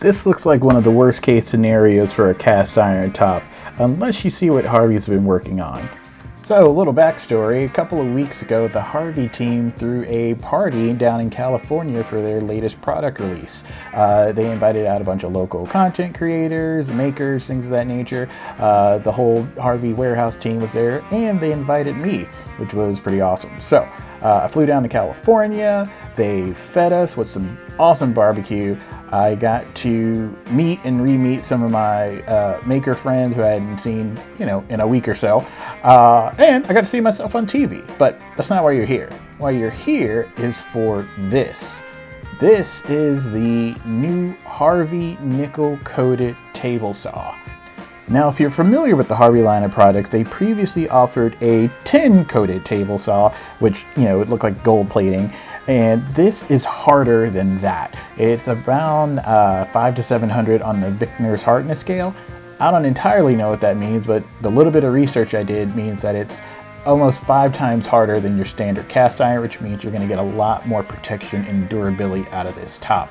This looks like one of the worst case scenarios for a cast iron top, unless you see what Harvey's been working on. So, a little backstory. A couple of weeks ago, the Harvey team threw a party down in California for their latest product release. They invited out a bunch of local content creators, makers, things of that nature. The whole Harvey warehouse team was there, and they invited me, which was pretty awesome. So, I flew down to California. They fed us with some awesome barbecue. I got to meet and re-meet some of my maker friends who I hadn't seen, in a week or so. And I got to see myself on TV, but that's not why you're here. Why you're here is for this. This is the new Harvey nickel-coated table saw. Now, if you're familiar with the Harvey line of products, they previously offered a tin-coated table saw, which, it looked like gold plating. And this is harder than that. It's around 500 to 700 on the Vickner's hardness scale. I don't entirely know what that means, but the little bit of research I did means that it's almost 5 times harder than your standard cast iron, which means you're going to get a lot more protection and durability out of this top.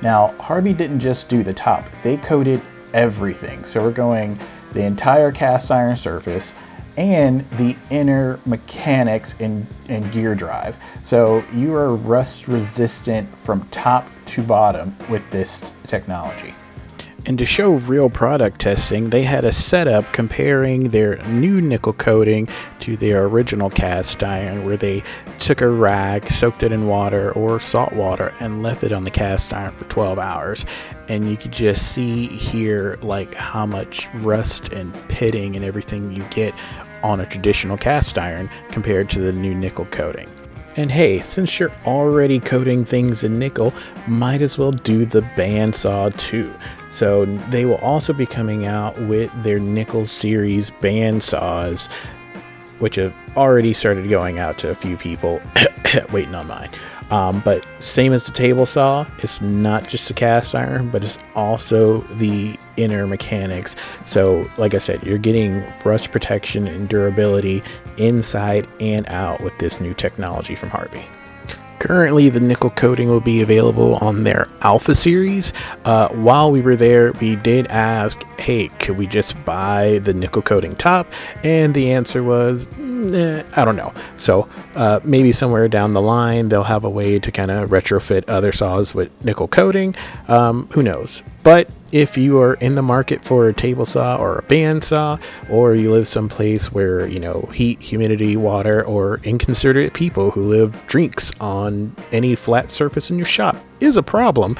Now, Harvey didn't just do the top. They coated everything. So we're going the entire cast iron surface and the inner mechanics and gear drive. So you are rust resistant from top to bottom with this technology. And to show real product testing, they had a setup comparing their new nickel coating to their original cast iron, where they took a rag, soaked it in water or salt water, and left it on the cast iron for 12 hours. And you could just see here like how much rust and pitting and everything you get on a traditional cast iron compared to the new nickel coating. And hey, since you're already coating things in nickel, might as well do the bandsaw too. So they will also be coming out with their nickel series bandsaws, which have already started going out to a few people waiting on mine. But same as the table saw, it's not just a cast iron, but it's also the inner mechanics. So like I said, you're getting rust protection and durability inside and out with this new technology from Harvey. Currently, the nickel coating will be available on their Alpha series. While we were there, we did ask, hey, could we just buy the nickel coating top? And the answer was, I don't know. So maybe somewhere down the line, they'll have a way to kind of retrofit other saws with nickel coating. Who knows? But if you are in the market for a table saw or a bandsaw, or you live someplace where, heat, humidity, water, or inconsiderate people who live drinks on any flat surface in your shop is a problem,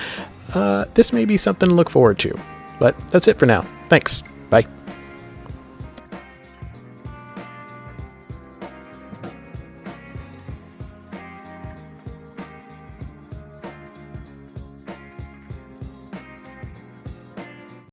this may be something to look forward to. But that's it for now. Thanks. Bye.